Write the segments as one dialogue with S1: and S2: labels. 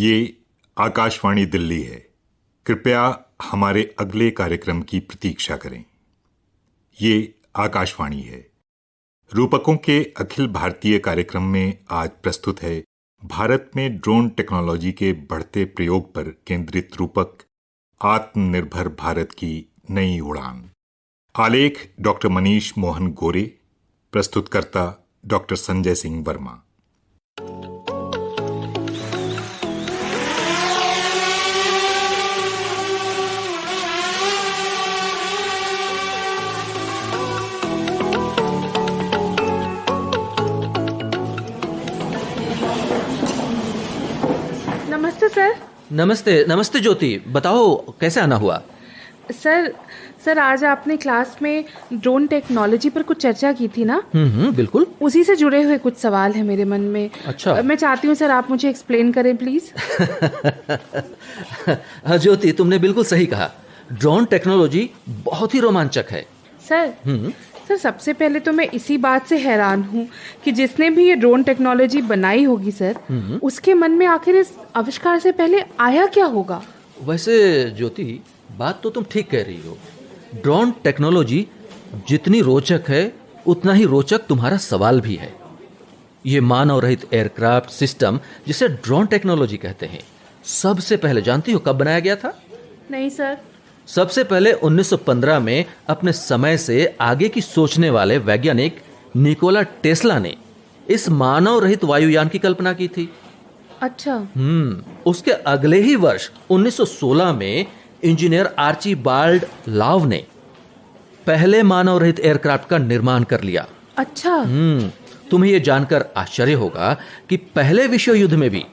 S1: ये आकाशवाणी दिल्ली है। कृपया हमारे अगले कार्यक्रम की प्रतीक्षा करें। ये आकाशवाणी है। रूपकों के अखिल भारतीय कार्यक्रम में आज प्रस्तुत है भारत में ड्रोन टेक्नोलॉजी के बढ़ते प्रयोग पर केंद्रित रूपक आत्मनिर्भर भारत की नई उड़ान। आलेख डॉक्टर मनीष मोहन गोरे, प्रस्तुतकर्ता डॉक्टर संजय सिंह वर्मा।
S2: नमस्ते सर।
S3: नमस्ते ज्योति, बताओ कैसे आना हुआ?
S2: सर आज आपने क्लास में ड्रोन टेक्नोलॉजी पर कुछ चर्चा की थी ना?
S3: बिल्कुल।
S2: उसी से जुड़े हुए कुछ सवाल है मेरे मन में।
S3: अच्छा।
S2: मैं चाहती हूँ सर आप मुझे एक्सप्लेन करें प्लीज।
S3: ज्योति, तुमने बिल्कुल सही कहा। ड्रोन टेक्नोलॉजी बहुत ही रोमांचक है।
S2: सर सबसे पहले तो मैं इसी बात से हैरान हूँ कि जिसने भी ये ड्रोन टेक्नोलॉजी बनाई होगी सर, उसके मन में आखिर इस आविष्कार से पहले आया क्या होगा?
S3: वैसे ज्योति, बात तो तुम ठीक कह रही हो। ड्रोन टेक्नोलॉजी जितनी रोचक है उतना ही रोचक तुम्हारा सवाल भी है। ये मानव रहित एयरक्राफ्ट सिस्टम, जिसे ड्रोन टेक्नोलॉजी कहते हैं, सबसे पहले जानती हो कब बनाया गया था?
S2: नहीं सर।
S3: सबसे पहले 1915 में अपने समय से आगे की सोचने वाले वैज्ञानिक निकोला टेस्ला ने इस मानव रहित वायुयान की कल्पना की थी।
S2: अच्छा।
S3: उसके अगले ही वर्ष 1916 में इंजीनियर आर्चीबाल्ड लाव ने पहले मानव रहित एयरक्राफ्ट का निर्माण कर लिया।
S2: अच्छा।
S3: तुम्हें यह जानकर आश्चर्य होगा कि पहले विश्व युद्ध में भी,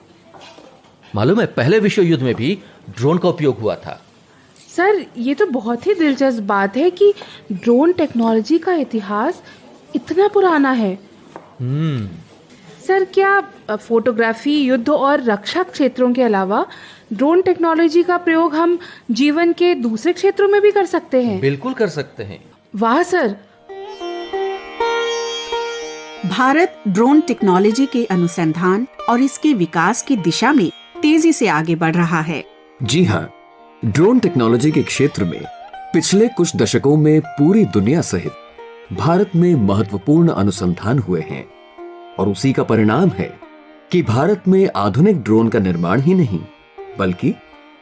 S3: मालूम है, पहले विश्व युद्ध में भी ड्रोन का उपयोग हुआ था।
S2: सर ये तो बहुत ही दिलचस्प बात है कि ड्रोन टेक्नोलॉजी का इतिहास इतना पुराना है। सर क्या फोटोग्राफी, युद्ध और रक्षा क्षेत्रों के अलावा ड्रोन टेक्नोलॉजी का प्रयोग हम जीवन के दूसरे क्षेत्रों में भी कर सकते हैं?
S3: बिल्कुल कर सकते हैं।
S2: वाह सर।
S4: भारत ड्रोन टेक्नोलॉजी के अनुसंधान और इसके विकास की दिशा में तेजी से आगे बढ़ रहा है।
S5: जी हाँ, ड्रोन टेक्नोलॉजी के क्षेत्र में पिछले कुछ दशकों में पूरी दुनिया सहित भारत में महत्वपूर्ण अनुसंधान हुए हैं और उसी का परिणाम है कि भारत में आधुनिक ड्रोन का निर्माण ही नहीं बल्कि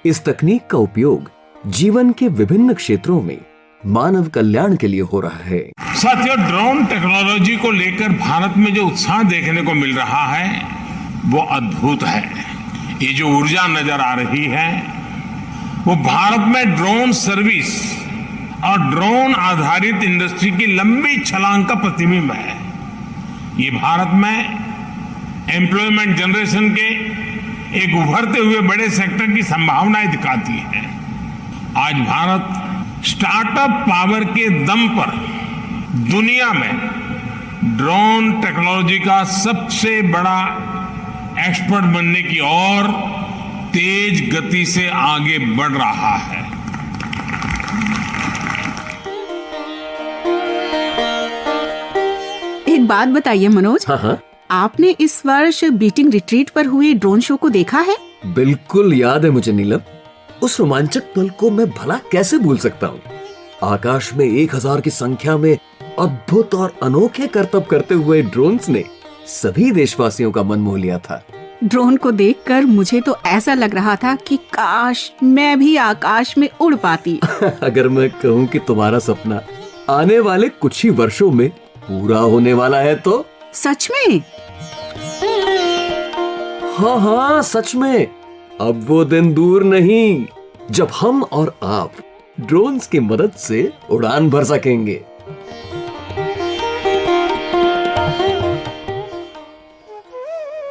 S5: इस तकनीक का उपयोग जीवन के विभिन्न क्षेत्रों में मानव कल्याण के लिए हो रहा है।
S6: साथियों, ड्रोन टेक्नोलॉजी को लेकर भारत में जो उत्साह देखने को मिल रहा है वो अद्भुत है। ये जो ऊर्जा नजर आ रही है वो भारत में ड्रोन सर्विस और ड्रोन आधारित इंडस्ट्री की लंबी छलांग का प्रतिबिंब है। ये भारत में एम्प्लॉयमेंट जनरेशन के एक उभरते हुए बड़े सेक्टर की संभावनाएं दिखाती है। आज भारत स्टार्टअप पावर के दम पर दुनिया में ड्रोन टेक्नोलॉजी का सबसे बड़ा एक्सपर्ट बनने की ओर तेज गति से आगे बढ़ रहा है।
S4: एक बात बताइए मनोज।
S5: हाँ।
S4: आपने इस वर्ष बीटिंग रिट्रीट पर हुए ड्रोन शो को देखा है?
S5: बिल्कुल याद है मुझे नीलम। उस रोमांचक पल को मैं भला कैसे भूल सकता हूँ। आकाश में 1000 की संख्या में अद्भुत और अनोखे करतब करते हुए ड्रोन्स ने सभी देशवासियों का मन मोह लिया था।
S4: ड्रोन को देखकर मुझे तो ऐसा लग रहा था कि काश मैं भी आकाश में उड़ पाती।
S5: अगर मैं कहूँ कि तुम्हारा सपना आने वाले कुछ ही वर्षों में पूरा होने वाला है तो?
S4: सच में?
S5: हाँ, सच में। अब वो दिन दूर नहीं जब हम और आप ड्रोन्स की मदद से उड़ान भर सकेंगे।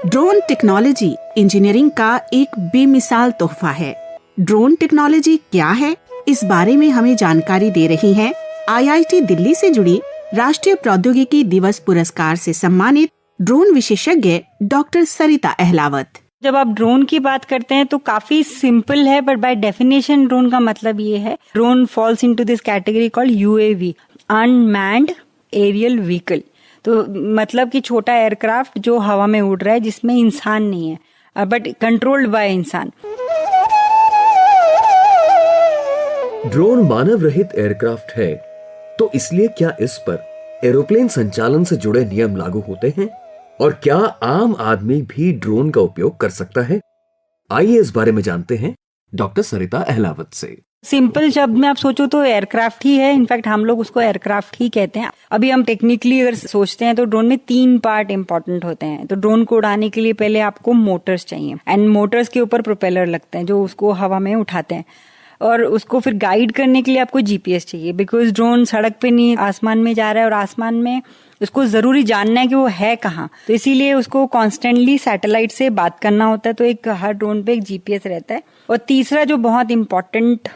S4: ड्रोन टेक्नोलॉजी इंजीनियरिंग का एक बेमिसाल तोहफा है। ड्रोन टेक्नोलॉजी क्या है, इस बारे में हमें जानकारी दे रही हैं आईआईटी दिल्ली से जुड़ी राष्ट्रीय प्रौद्योगिकी दिवस पुरस्कार से सम्मानित ड्रोन विशेषज्ञ डॉक्टर सरिता अहलावत।
S7: जब आप ड्रोन की बात करते हैं तो काफी सिंपल है, बट बाय डेफिनेशन ड्रोन का मतलब ये है, drone falls into this category called UAV, unmanned aerial vehicle. तो मतलब कि छोटा एयरक्राफ्ट जो हवा में उड़ रहा है जिसमें इंसान नहीं है। बट कंट्रोल्ड बाय इंसान।
S5: ड्रोन मानव रहित एयरक्राफ्ट है, तो इसलिए क्या इस पर एरोप्लेन संचालन से जुड़े नियम लागू होते हैं और क्या आम आदमी भी ड्रोन का उपयोग कर सकता है? आइए इस बारे में जानते हैं डॉक्टर सरिता अहलावत से।
S7: सिंपल शब्द में आप सोचो तो एयरक्राफ्ट ही है, इनफैक्ट हम लोग उसको एयरक्राफ्ट ही कहते हैं। अभी हम टेक्निकली अगर सोचते हैं तो ड्रोन में 3 पार्ट इंपॉर्टेंट होते हैं। तो ड्रोन को उड़ाने के लिए पहले आपको मोटर्स चाहिए एंड मोटर्स के ऊपर प्रोपेलर लगते हैं जो उसको हवा में उठाते हैं, और उसको फिर गाइड करने के लिए आपको जीपीएस चाहिए, बिकॉज ड्रोन सड़क पे नहीं आसमान में जा रहा है और आसमान में उसको जरूरी जानना है कि वो है कहाँ, तो इसीलिए उसको कॉन्स्टेंटली सैटेलाइट से बात करना होता है। तो एक हर ड्रोन पे एक जीपीएस रहता है। और तीसरा जो बहुत इंपॉर्टेंट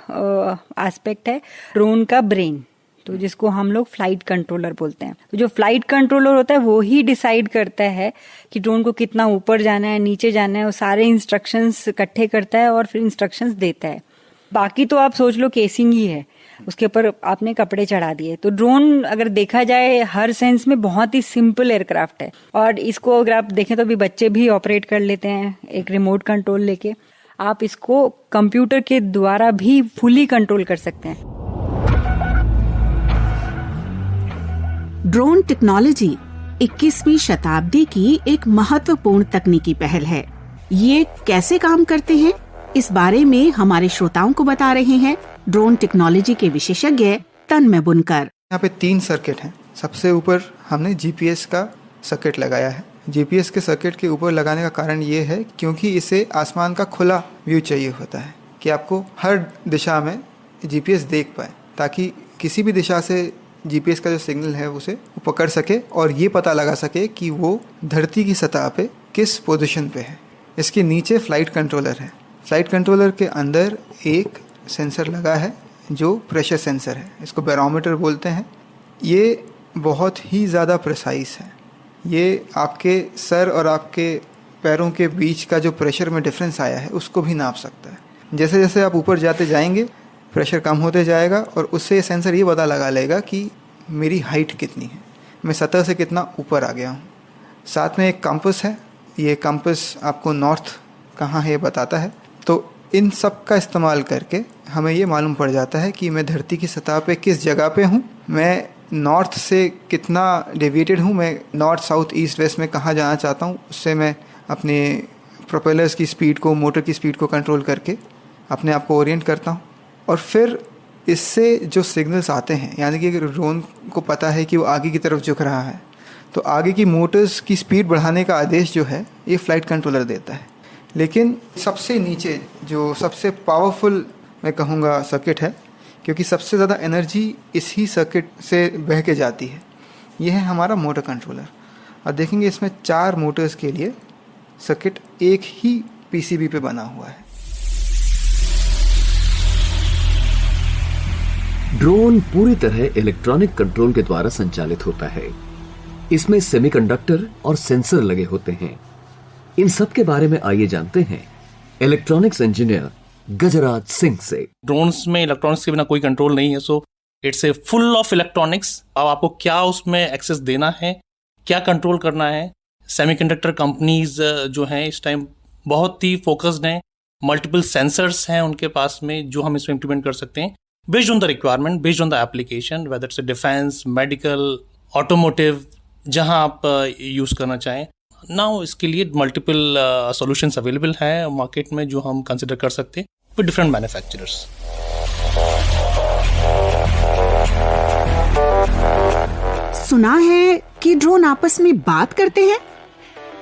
S7: एस्पेक्ट है ड्रोन का ब्रेन, तो जिसको हम लोग फ्लाइट कंट्रोलर बोलते हैं। तो जो फ्लाइट कंट्रोलर होता है वो ही डिसाइड करता है कि ड्रोन को कितना ऊपर जाना है, नीचे जाना है, वो सारे इंस्ट्रक्शंस इकट्ठे करता है और फिर इंस्ट्रक्शंस देता है। बाकी तो आप सोच लो केसिंग ही है, उसके ऊपर आपने कपड़े चढ़ा दिए। तो ड्रोन अगर देखा जाए हर सेंस में बहुत ही सिंपल एयरक्राफ्ट है, और इसको अगर आप देखें तो अभी बच्चे भी ऑपरेट कर लेते हैं एक रिमोट कंट्रोल लेके। आप इसको कंप्यूटर के द्वारा भी फुली कंट्रोल कर सकते हैं।
S4: ड्रोन टेक्नोलॉजी 21वीं शताब्दी की एक महत्वपूर्ण तकनीकी पहल है। ये कैसे काम करते हैं, इस बारे में हमारे श्रोताओं को बता रहे हैं ड्रोन टेक्नोलॉजी के विशेषज्ञ तन्मय बुनकर।
S8: यहाँ पे 3 सर्किट हैं। सबसे ऊपर हमने जीपीएस का सर्किट लगाया है। जीपीएस के सर्किट के ऊपर लगाने का कारण ये है क्योंकि इसे आसमान का खुला व्यू चाहिए होता है कि आपको हर दिशा में जीपीएस देख पाए, ताकि किसी भी दिशा से जीपीएस का जो सिग्नल है उसे वो पकड़ सके और ये पता लगा सके कि वो धरती की सतह पे किस पोजीशन पे है। इसके नीचे फ्लाइट कंट्रोलर है। फ्लाइट कंट्रोलर के अंदर एक सेंसर लगा है जो प्रेशर सेंसर है, इसको बैरोमीटर बोलते हैं। ये बहुत ही ज़्यादा प्रिसाइज है। ये आपके सर और आपके पैरों के बीच का जो प्रेशर में डिफरेंस आया है उसको भी नाप सकता है। जैसे जैसे आप ऊपर जाते जाएंगे प्रेशर कम होते जाएगा और उससे सेंसर ये पता लगा लेगा कि मेरी हाइट कितनी है, मैं सतह से कितना ऊपर आ गया हूँ। साथ में एक कंपास है, ये कंपास आपको नॉर्थ कहाँ है ये बताता है। तो इन सब का इस्तेमाल करके हमें ये मालूम पड़ जाता है कि मैं धरती की सतह पे किस जगह पे हूँ, मैं नॉर्थ से कितना डेविएटेड हूँ, मैं नॉर्थ साउथ ईस्ट वेस्ट में कहाँ जाना चाहता हूँ। उससे मैं अपने प्रोपेलर्स की स्पीड को, मोटर की स्पीड को कंट्रोल करके अपने आप को ओरिएंट करता हूँ। और फिर इससे जो सिग्नल्स आते हैं, यानी कि अगर ड्रोन को पता है कि वो आगे की तरफ झुक रहा है तो आगे की मोटर्स की स्पीड बढ़ाने का आदेश जो है ये फ्लाइट कंट्रोलर देता है। लेकिन सबसे नीचे जो सबसे पावरफुल मैं कहूँगा सर्किट है, क्योंकि सबसे ज़्यादा एनर्जी इसी सर्किट से बह के जाती है, ये है हमारा मोटर कंट्रोलर। और देखेंगे इसमें 4 मोटर्स के लिए सर्किट एक ही पीसीबी पे बना हुआ है।
S5: ड्रोन पूरी तरह इलेक्ट्रॉनिक कंट्रोल के द्वारा संचालित होता है। इसमें सेमीकंडक्टर और सेंसर लगे होते हैं। इन सब के बारे में आइए जानते हैं इलेक्ट्रॉनिक्स इंजीनियर गजराज सिंह से।
S9: ड्रोन्स में इलेक्ट्रॉनिक्स के बिना कोई कंट्रोल नहीं है, so it's a full of electronics. अब आपको क्या उसमें एक्सेस देना है, क्या कंट्रोल करना है। सेमीकंडक्टर कंपनीज जो हैं इस टाइम बहुत ही फोकस्ड हैं, मल्टीपल सेंसर्स हैं उनके पास में जो हम इसमें इम्प्लीमेंट कर सकते हैं based on the requirement, based on the application, whether it's defence, medical, automotive, जहां आप यूज़ करना चाहें। नाउ इसके लिए मल्टीपल सॉल्यूशंस अवेलेबल हैं मार्केट में जो हम कंसिडर कर सकते हैं विद डिफरेंट मैन्युफैक्चरर्स।
S4: सुना है कि ड्रोन आपस में बात करते हैं।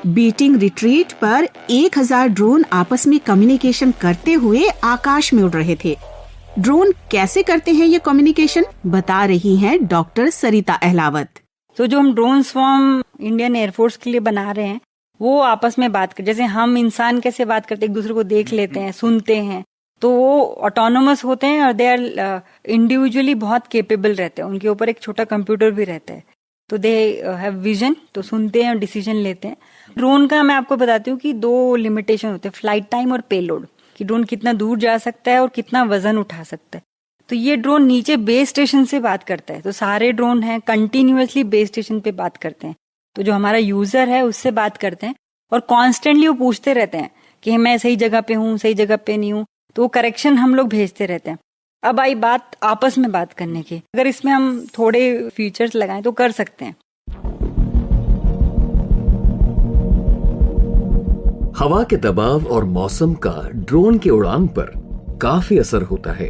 S4: बीटिंग रिट्रीट पर 1000 ड्रोन आपस में कम्युनिकेशन करते हुए आकाश में उड़ रहे थे। ड्रोन कैसे करते हैं ये कम्युनिकेशन, बता रही हैं डॉक्टर सरिता अहलावत।
S7: तो जो हम ड्रोन स्वॉर्म इंडियन एयरफोर्स के लिए बना रहे हैं वो आपस में बात कर, जैसे हम इंसान कैसे बात करते हैं, एक दूसरे को देख लेते हैं, सुनते हैं, तो वो ऑटोनोमस होते हैं और दे आर इंडिविजुअली बहुत केपेबल रहते हैं। उनके ऊपर एक छोटा कंप्यूटर भी रहता है, तो दे हैव विजन, तो सुनते हैं और डिसीजन लेते हैं। ड्रोन का मैं आपको बताती हूँ कि 2 लिमिटेशन होते हैं, फ्लाइट टाइम और पेलोड, कि ड्रोन कितना दूर जा सकता है और कितना वजन उठा सकता है। तो ये ड्रोन नीचे बेस स्टेशन से बात करता है, तो सारे ड्रोन हैं कंटिन्यूअसली बेस स्टेशन पे बात करते हैं। तो जो हमारा यूजर है उससे बात करते हैं और कॉन्स्टेंटली वो पूछते रहते हैं कि मैं सही जगह पे हूँ, सही जगह पे नहीं हूँ, तो वो करेक्शन हम लोग भेजते रहते हैं। अब आई बात आपस में बात करने की, अगर इसमें हम थोड़े फीचर्स लगाएं तो कर सकते हैं।
S5: हवा के दबाव और मौसम का ड्रोन की उड़ान पर काफी असर होता है।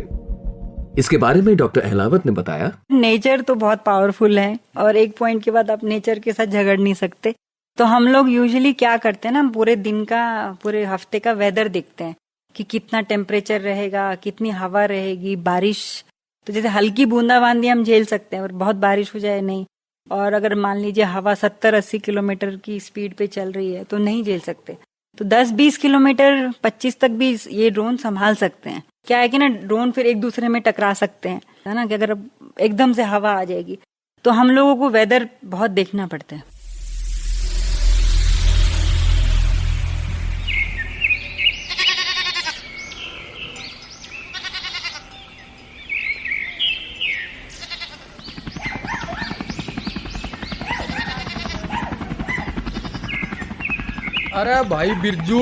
S5: इसके बारे में डॉक्टर अहलावत ने बताया,
S7: नेचर तो बहुत पावरफुल है और एक पॉइंट के बाद आप नेचर के साथ झगड़ नहीं सकते। तो हम लोग यूजुअली क्या करते हैं ना, पूरे दिन का, पूरे हफ्ते का वेदर देखते हैं कि कितना टेम्परेचर रहेगा, कितनी हवा रहेगी, बारिश। तो जैसे हल्की बूंदाबांदी हम झेल सकते हैं और बहुत बारिश हो जाए नहीं, और अगर मान लीजिए हवा 70-80 किलोमीटर की स्पीड पे चल रही है तो नहीं झेल सकते। तो 10-20 किलोमीटर 25 तक भी ये ड्रोन संभाल सकते हैं। क्या है कि ना, ड्रोन फिर एक दूसरे में टकरा सकते हैं, है ना, कि अगर एकदम से हवा आ जाएगी। तो हम लोगों को वेदर बहुत देखना पड़ता है।
S10: अरे भाई बिरजू,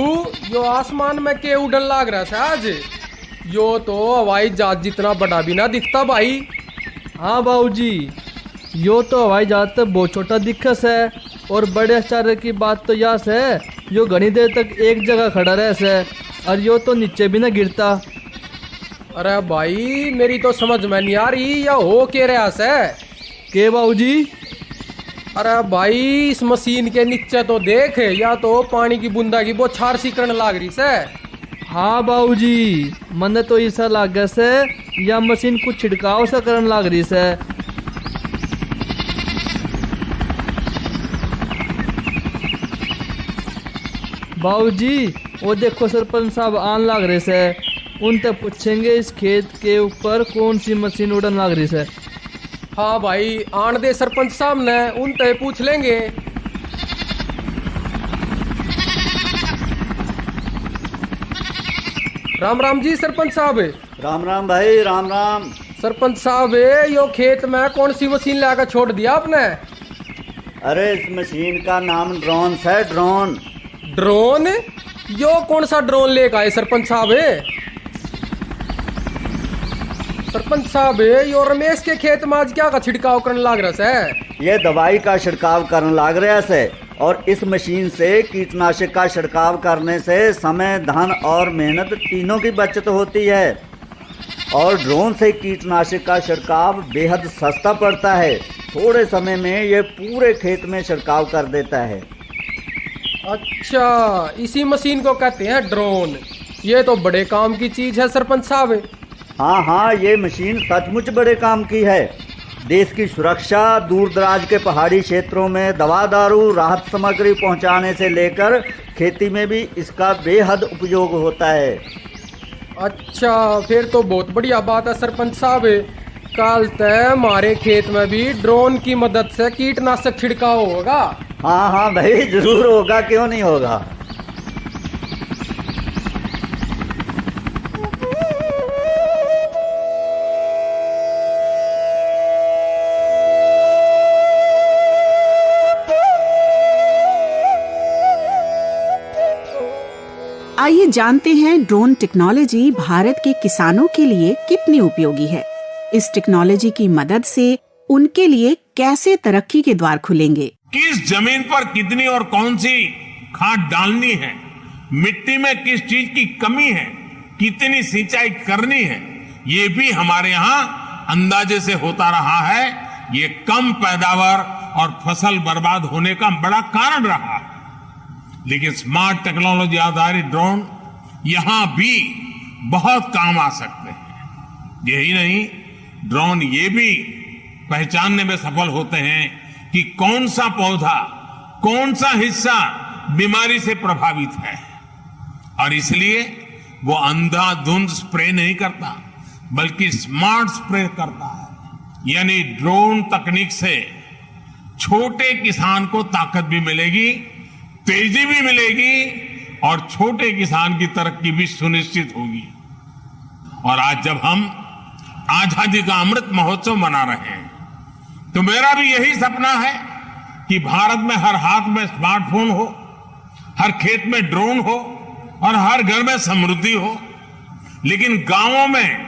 S10: यो आसमान में के उड़न लाग रहा है आज? यो तो हवाई जहाज जितना बड़ा भी ना दिखता भाई।
S11: हाँ बाबूजी, यो तो हवाई जहाज तो बहुत छोटा दिखस है, और बड़े आश्चर्य की बात तो यह है, यो घनी देर तक एक जगह खड़ा रहे से, और यो तो नीचे भी ना गिरता।
S10: अरे भाई मेरी तो समझ में नहीं आ रही, या हो के रहा से
S11: के बाबूजी?
S10: अरे भाई इस मशीन के नीचे तो देख, या तो पानी की बूंदा की बौछार सी करने लाग रही से।
S11: हाँ बाबूजी, मने तो ऐसा लागे से या मशीन कुछ छिड़काव सा करने लाग रही से। बाबूजी वो देखो सरपंच साहब आन लाग रहे से, उनसे पूछेंगे इस खेत के ऊपर कौन सी मशीन उड़न लाग रही से।
S10: हाँ भाई आन दे सरपंच साहब ने, उनसे पूछ लेंगे। राम राम जी सरपंच साहब।
S12: राम राम भाई, राम राम।
S10: सरपंच साहब यो खेत में कौन सी मशीन लाकर छोड़ दिया आपने?
S12: अरे इस मशीन का नाम ड्रोन है, ड्रोन।
S10: ड्रोन? यो कौन सा ड्रोन लेकर आए सरपंच साहब? सरपंच साहब यो रमेश के खेत में आज क्या का छिड़काव करने लाग रहा है?
S12: ये दवाई का छिड़काव करने लाग रहा है, और इस मशीन से कीटनाशक का छिड़काव करने से समय, धन और मेहनत तीनों की बचत होती है। और ड्रोन से कीटनाशक का छिड़काव बेहद सस्ता पड़ता है। थोड़े समय में ये पूरे खेत में छिड़काव कर देता है।
S10: अच्छा, इसी मशीन को कहते हैं ड्रोन। ये तो बड़े काम की चीज है सरपंच साहब।
S12: हाँ हाँ, ये मशीन सचमुच बड़े काम की है। देश की सुरक्षा, दूर दराज के पहाड़ी क्षेत्रों में दवा दारू, राहत सामग्री पहुंचाने से लेकर खेती में भी इसका बेहद उपयोग होता है।
S10: अच्छा, फिर तो बहुत बढ़िया बात है सरपंच साहब। कल तक हमारे खेत में भी ड्रोन की मदद से कीटनाशक छिड़काव होगा।
S12: हाँ हाँ भाई, जरूर होगा, क्यों नहीं होगा।
S4: आइए जानते हैं ड्रोन टेक्नोलॉजी भारत के किसानों के लिए कितनी उपयोगी है। इस टेक्नोलॉजी की मदद से उनके लिए कैसे तरक्की के द्वार खुलेंगे।
S6: किस जमीन पर कितनी और कौन सी खाद डालनी है, मिट्टी में किस चीज की कमी है, कितनी सिंचाई करनी है, ये भी हमारे यहाँ अंदाजे से होता रहा है। ये कम पैदावार और फसल बर्बाद होने का बड़ा कारण रहा है। लेकिन स्मार्ट टेक्नोलॉजी आधारित ड्रोन यहां भी बहुत काम आ सकते हैं। यही नहीं, ड्रोन ये भी पहचानने में सफल होते हैं कि कौन सा पौधा, कौन सा हिस्सा बीमारी से प्रभावित है, और इसलिए वो अंधाधुंध स्प्रे नहीं करता, बल्कि स्मार्ट स्प्रे करता है। यानी ड्रोन तकनीक से छोटे किसान को ताकत भी मिलेगी, तेजी भी मिलेगी, और छोटे किसान की तरक्की भी सुनिश्चित होगी। और आज जब हम आजादी का अमृत महोत्सव मना रहे हैं, तो मेरा भी यही सपना है कि भारत में हर हाथ में स्मार्टफोन हो, हर खेत में ड्रोन हो, और हर घर में समृद्धि हो। लेकिन गांवों में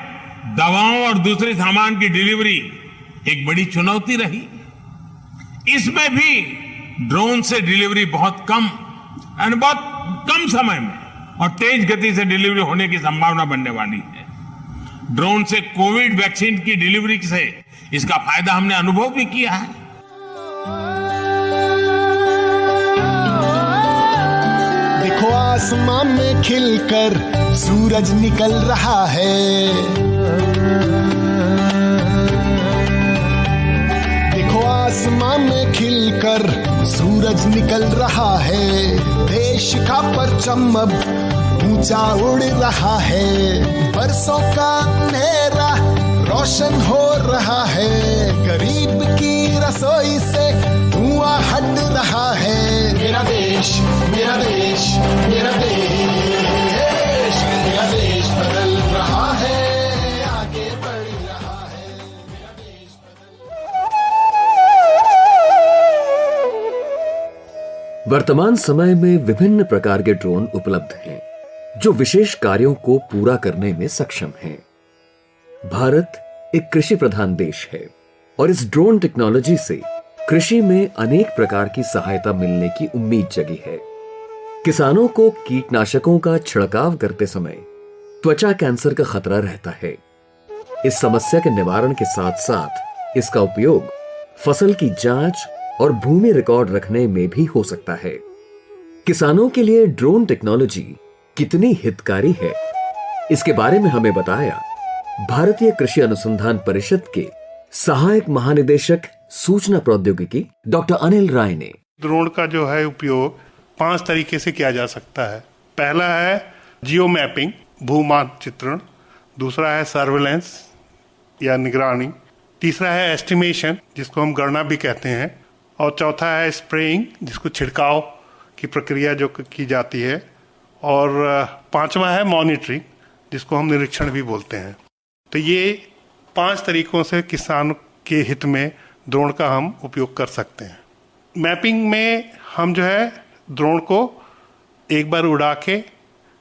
S6: दवाओं और दूसरे सामान की डिलीवरी एक बड़ी चुनौती रही। इसमें भी ड्रोन से डिलीवरी बहुत कम और बहुत कम समय में और तेज गति से डिलीवरी होने की संभावना बनने वाली है। ड्रोन से कोविड वैक्सीन की डिलीवरी से इसका फायदा हमने अनुभव भी किया है।
S13: देखो आसमान में खिलकर सूरज निकल रहा है। देखो आसमान में खिलकर सूरज निकल रहा है। देश का परचम अब ऊंचा उड़ रहा है। बरसों का अंधेरा रोशन हो रहा है। गरीब की रसोई से धुआं हट रहा है। मेरा देश मेरा देश मेरा देश, मेरा देश बदल रहा है, आगे बढ़ रहा है। मेरा देश
S5: वर्तमान समय में विभिन्न प्रकार के ड्रोन उपलब्ध हैं जो विशेष कार्यों को पूरा करने में सक्षम हैं। भारत एक कृषि प्रधान देश है और इस ड्रोन टेक्नोलॉजी से कृषि में अनेक प्रकार की सहायता मिलने की उम्मीद जगी है। किसानों को कीटनाशकों का छिड़काव करते समय त्वचा कैंसर का खतरा रहता है। इस समस्या के निवारण के साथ साथ इसका उपयोग फसल की जांच और भूमि रिकॉर्ड रखने में भी हो सकता है। किसानों के लिए ड्रोन टेक्नोलॉजी कितनी हितकारी है, इसके बारे में हमें बताया भारतीय कृषि अनुसंधान परिषद के सहायक महानिदेशक सूचना प्रौद्योगिकी डॉक्टर अनिल राय ने।
S14: ड्रोन का जो है उपयोग 5 तरीके से किया जा सकता है। पहला है जियो मैपिंग, भूमानचित्रण। दूसरा है सर्वेलेंस या निगरानी। तीसरा है एस्टिमेशन, जिसको हम गणना भी कहते हैं। और चौथा है स्प्रेइंग, जिसको छिड़काव की प्रक्रिया जो की जाती है। और पांचवा है मॉनिटरिंग, जिसको हम निरीक्षण भी बोलते हैं। तो ये 5 तरीकों से किसान के हित में ड्रोन का हम उपयोग कर सकते हैं। मैपिंग में हम जो है ड्रोन को एक बार उड़ा के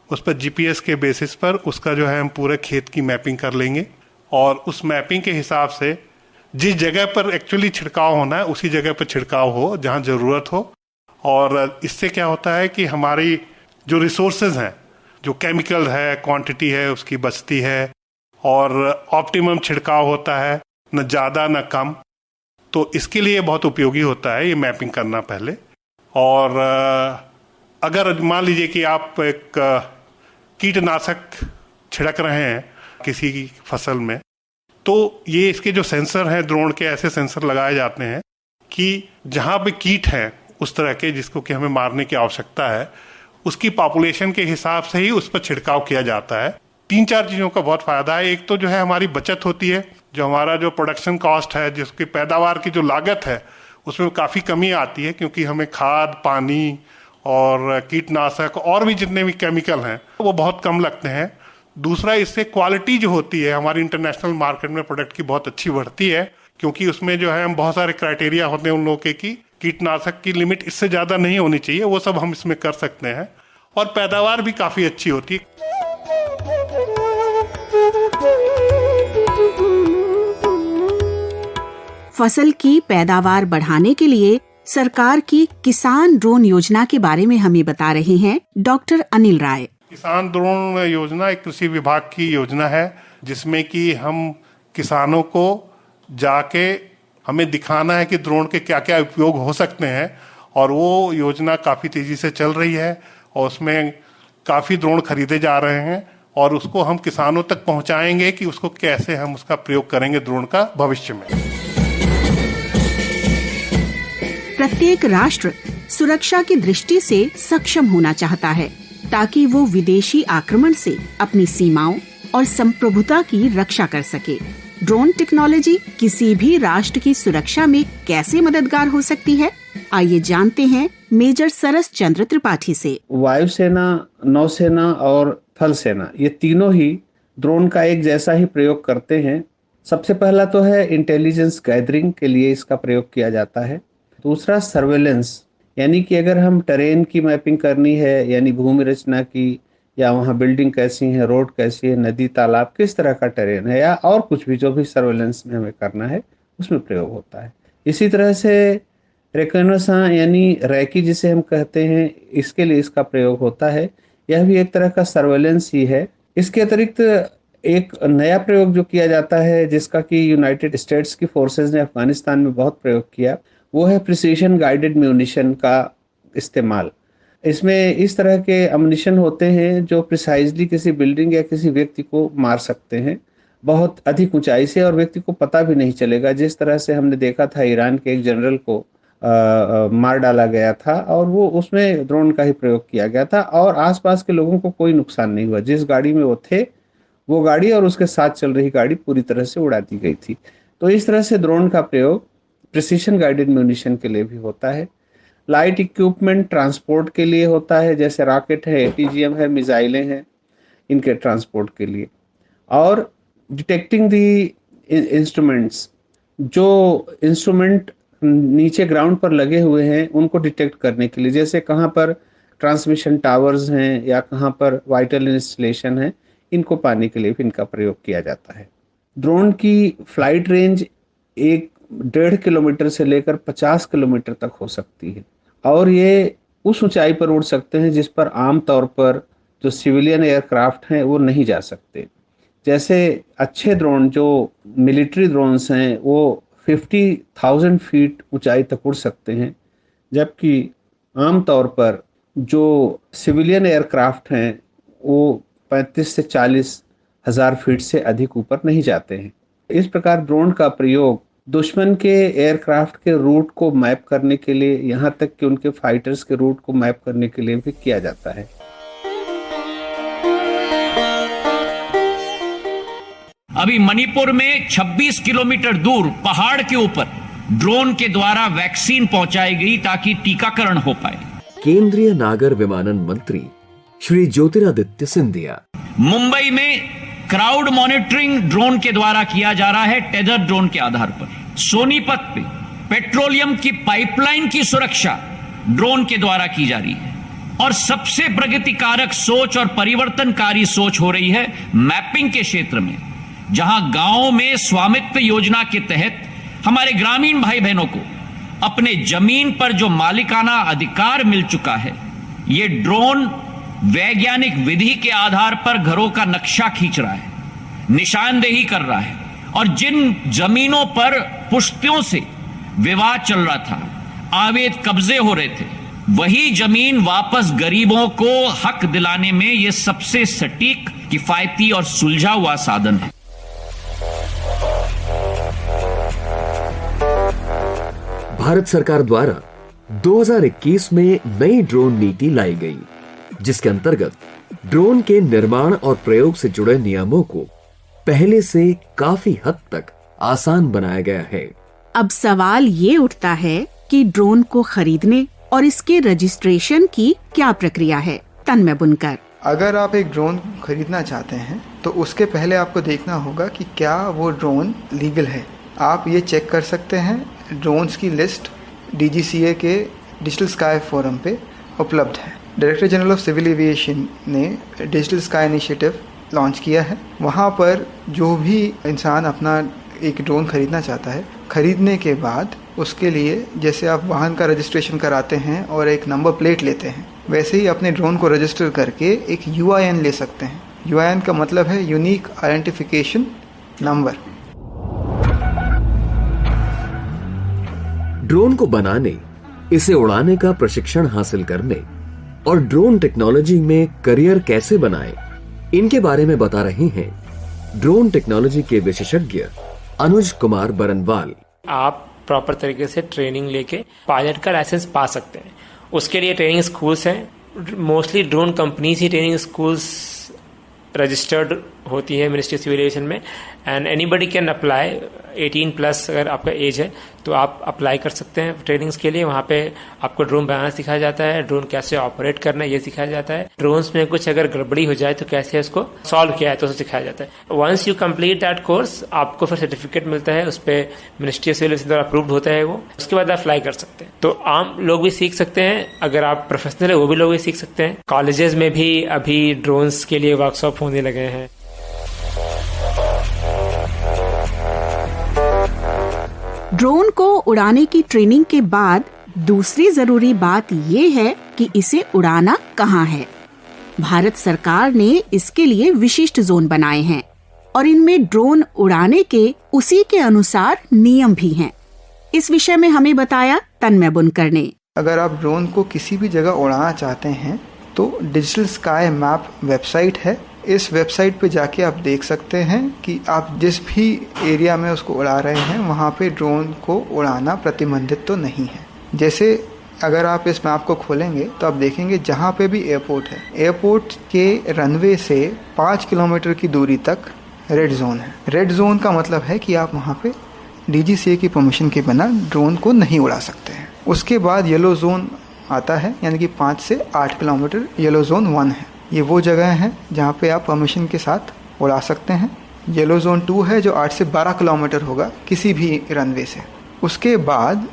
S14: उस पर जीपीएस के बेसिस पर उसका जो है हम पूरे खेत की मैपिंग कर लेंगे और उस मैपिंग के हिसाब से जिस जगह पर एक्चुअली छिड़काव होना है उसी जगह पर छिड़काव हो जहाँ ज़रूरत हो। और इससे क्या होता है कि हमारी जो रिसोर्सेज हैं, जो केमिकल है, क्वांटिटी है, उसकी बचती है और ऑप्टिमम छिड़काव होता है, न ज़्यादा न कम। तो इसके लिए बहुत उपयोगी होता है ये मैपिंग करना पहले। और अगर मान लीजिए कि आप एक कीटनाशक छिड़क रहे हैं किसी की फसल में, तो ये इसके जो सेंसर हैं ड्रोन के, ऐसे सेंसर लगाए जाते हैं कि जहाँ पे कीट हैं उस तरह के जिसको कि हमें मारने की आवश्यकता है, उसकी पॉपुलेशन के हिसाब से ही उस पर छिड़काव किया जाता है। 3-4 चीज़ों का बहुत फ़ायदा है। एक तो जो है हमारी बचत होती है, जो हमारा जो प्रोडक्शन कॉस्ट है, जिसकी पैदावार की जो लागत है उसमें काफ़ी कमी आती है, क्योंकि हमें खाद, पानी और कीटनाशक और भी जितने भी केमिकल हैं वो बहुत कम लगते हैं। दूसरा, इससे क्वालिटी जो होती है हमारी इंटरनेशनल मार्केट में प्रोडक्ट की बहुत अच्छी बढ़ती है, क्योंकि उसमें जो है हम बहुत सारे क्राइटेरिया होते हैं उन लोगों के कि कीटनाशक की लिमिट इससे ज़्यादा नहीं होनी चाहिए, वो सब हम इसमें कर सकते हैं और पैदावार भी काफ़ी अच्छी होती है।
S4: फसल की पैदावार बढ़ाने के लिए सरकार की किसान ड्रोन योजना के बारे में हमें बता रहे हैं डॉक्टर अनिल राय।
S14: किसान ड्रोन योजना एक कृषि विभाग की योजना है, जिसमें कि हम किसानों को जाके हमें दिखाना है कि ड्रोन के क्या क्या उपयोग हो सकते हैं। और वो योजना काफ़ी तेज़ी से चल रही है और उसमें काफ़ी ड्रोन खरीदे जा रहे हैं और उसको हम किसानों तक पहुंचाएंगे कि उसको कैसे हम उसका प्रयोग करेंगे ड्रोन का भविष्य में।
S4: प्रत्येक राष्ट्र सुरक्षा की दृष्टि से सक्षम होना चाहता है ताकि वो विदेशी आक्रमण से अपनी सीमाओं और संप्रभुता की रक्षा कर सके। ड्रोन टेक्नोलॉजी किसी भी राष्ट्र की सुरक्षा में कैसे मददगार हो सकती है, आइए जानते हैं मेजर सरस चंद्र त्रिपाठी से।
S15: वायुसेना, नौसेना और थल सेना, ये तीनों ही ड्रोन का एक जैसा ही प्रयोग करते हैं। सबसे पहला तो है इंटेलिजेंस गैदरिंग के लिए इसका प्रयोग किया जाता है। दूसरा सर्वेलेंस, यानी कि अगर हम टेरेन की मैपिंग करनी है, यानी भूमि रचना की या वहाँ बिल्डिंग कैसी है, रोड कैसी है, नदी तालाब किस तरह का टेरेन है, या और कुछ भी जो भी सर्वेलेंस में हमें करना है उसमें प्रयोग होता है। इसी तरह से रिकॉग्निशन यानी रैकी जिसे हम कहते हैं, इसके लिए इसका प्रयोग होता है। यह भी एक तरह का सर्वेलेंस ही है। इसके अतिरिक्त एक नया प्रयोग जो किया जाता है, जिसका कि यूनाइटेड स्टेट्स की फोर्सेस ने अफगानिस्तान में बहुत प्रयोग किया, वो है प्रिसीशन गाइडेड म्यूनिशन का इस्तेमाल। इसमें इस तरह के अम्युनिशन होते हैं जो प्रिसाइजली किसी बिल्डिंग या किसी व्यक्ति को मार सकते हैं बहुत अधिक ऊंचाई से, और व्यक्ति को पता भी नहीं चलेगा। जिस तरह से हमने देखा था ईरान के एक जनरल को मार डाला गया था, और वो उसमें ड्रोन का ही प्रयोग किया गया था, और आसपास के लोगों को कोई नुकसान नहीं हुआ। जिस गाड़ी में वो थे, वो गाड़ी और उसके साथ चल रही गाड़ी पूरी तरह से उड़ा दी गई थी। तो इस तरह से ड्रोन का प्रयोग प्रिसीशन गाइडेड म्यूनिशन के लिए भी होता है। लाइट इक्विपमेंट ट्रांसपोर्ट के लिए होता है, जैसे रॉकेट है, ATGM है, मिसाइलें हैं, इनके ट्रांसपोर्ट के लिए। और डिटेक्टिंग दी इंस्ट्रूमेंट्स, जो इंस्ट्रूमेंट नीचे ग्राउंड पर लगे हुए हैं उनको डिटेक्ट करने के लिए, जैसे कहाँ पर ट्रांसमिशन टावर्स हैं या कहाँ पर वाइटल इंस्टॉलेशन है, इनको पाने के लिए भी इनका प्रयोग किया जाता है। ड्रोन की फ्लाइट रेंज 1.5 किलोमीटर से लेकर 50 किलोमीटर तक हो सकती है, और ये उस ऊंचाई पर उड़ सकते हैं जिस पर आमतौर पर जो सिविलियन एयरक्राफ्ट हैं वो नहीं जा सकते। जैसे अच्छे ड्रोन जो मिलिट्री ड्रोन्स हैं वो 50,000 फीट ऊंचाई तक उड़ सकते हैं, जबकि आमतौर पर जो सिविलियन एयरक्राफ्ट हैं वो 35 से 40 हज़ार फीट से अधिक ऊपर नहीं जाते हैं। इस प्रकार ड्रोन का प्रयोग दुश्मन के एयरक्राफ्ट के रूट को मैप करने के लिए, यहाँ तक कि उनके फाइटर्स के रूट को मैप करने के लिए भी किया जाता है।
S16: अभी मणिपुर में 26 किलोमीटर दूर पहाड़ के ऊपर ड्रोन के द्वारा वैक्सीन पहुंचाई गई ताकि टीकाकरण हो पाए।
S5: केंद्रीय नागर विमानन मंत्री श्री ज्योतिरादित्य सिंधिया।
S16: मुंबई में क्राउड मॉनिटरिंग ड्रोन के द्वारा किया जा रहा है, टेदर ड्रोन के आधार पर। सोनीपत पे पेट्रोलियम की पाइपलाइन की सुरक्षा ड्रोन के द्वारा की जा रही है। और सबसे प्रगतिकारक सोच और परिवर्तनकारी सोच हो रही है मैपिंग के क्षेत्र में, जहां गांवों में स्वामित्व योजना के तहत हमारे ग्रामीण भाई बहनों को अपने जमीन पर जो मालिकाना अधिकार मिल चुका है, ये ड्रोन वैज्ञानिक विधि के आधार पर घरों का नक्शा खींच रहा है, निशानदेही कर रहा है, और जिन जमीनों पर पुश्तियों से विवाद चल रहा था, अवैध कब्जे हो रहे थे, वही जमीन वापस गरीबों को हक दिलाने में यह सबसे सटीक, किफायती और सुलझा हुआ साधन है।
S5: भारत सरकार द्वारा 2021 में नई ड्रोन नीति लाई गई, जिसके अंतर्गत ड्रोन के निर्माण और प्रयोग से जुड़े नियमों को पहले से काफी हद तक आसान बनाया गया है।
S4: अब सवाल ये उठता है कि ड्रोन को खरीदने और इसके रजिस्ट्रेशन की क्या प्रक्रिया है। तन्मय बुनकर।
S8: अगर आप एक ड्रोन खरीदना चाहते हैं तो उसके पहले आपको देखना होगा कि क्या वो ड्रोन लीगल है। आप ये चेक कर सकते हैं, ड्रोन्स की लिस्ट DGCA के डिजिटल स्काई फोरम पे उपलब्ध है। Director general of civil aviation ने डिजिटल स्काई इनिशिएटिव लॉन्च किया है। वहाँ पर जो भी इंसान अपना एक ड्रोन खरीदना चाहता है, खरीदने के बाद उसके लिए जैसे आप वाहन का रजिस्ट्रेशन कराते हैं और एक नंबर प्लेट लेते हैं, वैसे ही अपने ड्रोन को रजिस्टर करके एक UIN ले सकते हैं। UIN का मतलब है यूनिक आइडेंटिफिकेशन नंबर।
S5: ड्रोन को बनाने, इसे उड़ाने का प्रशिक्षण हासिल करने और ड्रोन टेक्नोलॉजी में करियर कैसे बनाएं, इनके बारे में बता रहे हैं ड्रोन टेक्नोलॉजी के विशेषज्ञ अनुज कुमार बरनवाल।
S17: आप प्रॉपर तरीके से ट्रेनिंग लेके पायलट का लाइसेंस पा सकते हैं। उसके लिए ट्रेनिंग स्कूल्स हैं, मोस्टली ड्रोन कंपनीज ही ट्रेनिंग स्कूल्स रजिस्टर्ड होती है मिनिस्ट्री ऑफ सिविल एविएशन में, and anybody can apply 18 plus अगर आपका एज है तो आप अप्लाई कर सकते हैं ट्रेनिंग्स के लिए। वहाँ पे आपको ड्रोन बनाना सिखाया जाता है, ड्रोन कैसे ऑपरेट करना है ये सिखाया जाता है, ड्रोन्स में कुछ अगर गड़बड़ी हो जाए तो कैसे उसको सॉल्व किया है तो उसे सिखाया जाता है। Once you complete that course आपको फिर सर्टिफिकेट मिलता है, उस पर मिनिस्ट्री ऑफ सिविल द्वारा अप्रूव्ड होता है वो, उसके बाद आप फ्लाई कर सकते हैं। तो आम लोग भी सीख सकते हैं, अगर आप प्रोफेशनल है वो भी लोग भी सीख सकते हैं। कॉलेजेस में भी अभी ड्रोन्स के लिए वर्कशॉप होने लगे हैं।
S4: ड्रोन को उड़ाने की ट्रेनिंग के बाद दूसरी जरूरी बात ये है कि इसे उड़ाना कहाँ है। भारत सरकार ने इसके लिए विशिष्ट जोन बनाए हैं और इनमें ड्रोन उड़ाने के उसी के अनुसार नियम भी हैं। इस विषय में हमें बताया तन्मय बुनकर ने।
S8: अगर आप ड्रोन को किसी भी जगह उड़ाना चाहते हैं तो डिजिटल स्काई मैप वेबसाइट है, इस वेबसाइट पे जाके आप देख सकते हैं कि आप जिस भी एरिया में उसको उड़ा रहे हैं वहाँ पे ड्रोन को उड़ाना प्रतिबंधित तो नहीं है। जैसे अगर आप इस मैप को खोलेंगे तो आप देखेंगे जहाँ पे भी एयरपोर्ट है, एयरपोर्ट के रनवे से 5 किलोमीटर की दूरी तक रेड जोन है। रेड जोन का मतलब है कि आप वहाँ पे DGCA की परमिशन के बिना ड्रोन को नहीं उड़ा सकते हैं। उसके बाद येलो जोन आता है, यानी कि 5 से 8 किलोमीटर येलो जोन 1 है। ये वो जगह है जहाँ पे आप परमिशन के साथ उड़ा सकते हैं। येलो जोन 2 है जो 8 से 12 किलोमीटर होगा किसी भी रनवे से। उसके बाद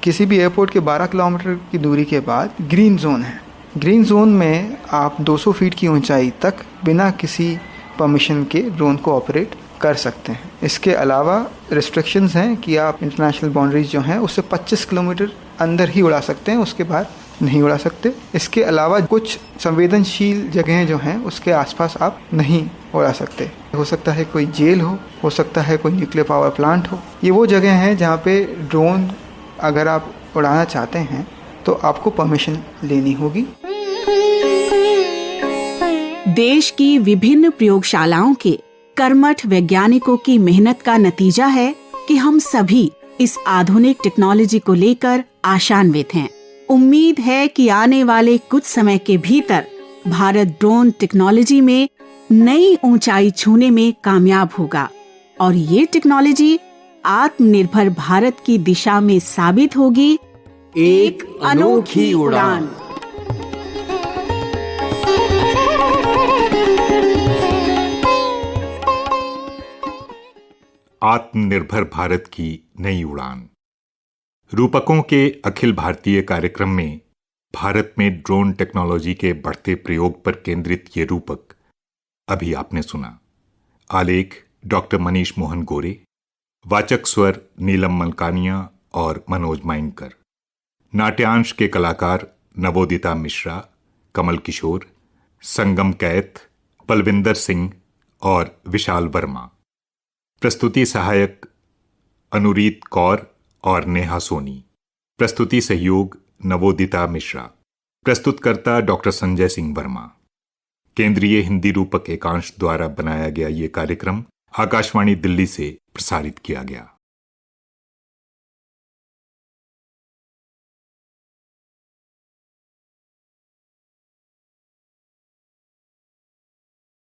S8: किसी भी एयरपोर्ट के 12 किलोमीटर की दूरी के बाद ग्रीन जोन है। ग्रीन जोन में आप 200 फीट की ऊंचाई तक बिना किसी परमिशन के ड्रोन को ऑपरेट कर सकते हैं। इसके अलावा रिस्ट्रिक्शंस हैं कि आप इंटरनेशनल बाउंड्रीज जो हैं उससे 25 किलोमीटर अंदर ही उड़ा सकते हैं, उसके बाद नहीं उड़ा सकते। इसके अलावा कुछ संवेदनशील जगहें जो हैं उसके आसपास आप नहीं उड़ा सकते। हो सकता है कोई जेल हो सकता है कोई न्यूक्लियर पावर प्लांट हो। ये वो जगह हैं जहाँ पे ड्रोन अगर आप उड़ाना चाहते हैं तो आपको परमिशन लेनी होगी।
S4: देश की विभिन्न प्रयोगशालाओं के कर्मठ वैज्ञानिकों की मेहनत का नतीजा है कि हम सभी इस आधुनिक टेक्नोलॉजी को लेकर आशान्वित हैं। उम्मीद है कि आने वाले कुछ समय के भीतर भारत ड्रोन टेक्नोलॉजी में नई ऊंचाई छूने में कामयाब होगा और ये टेक्नोलॉजी आत्मनिर्भर भारत की दिशा में साबित होगी एक अनोखी उड़ान।
S1: आत्मनिर्भर भारत की नई उड़ान। रूपकों के अखिल भारतीय कार्यक्रम में भारत में ड्रोन टेक्नोलॉजी के बढ़ते प्रयोग पर केंद्रित ये रूपक अभी आपने सुना। आलेख डॉक्टर मनीष मोहन गोरे, वाचक स्वर नीलम मलकानिया और मनोज माइनकर। नाट्यांश के कलाकार नवोदिता मिश्रा, कमल किशोर, संगम कैथ, बलविंदर सिंह और विशाल वर्मा। प्रस्तुति सहायक अनुरीत कौर और नेहा सोनी। प्रस्तुति सहयोग नवोदिता मिश्रा। प्रस्तुतकर्ता डॉक्टर संजय सिंह वर्मा। केंद्रीय हिंदी रूपक एकांश द्वारा बनाया गया ये कार्यक्रम आकाशवाणी दिल्ली से प्रसारित किया गया।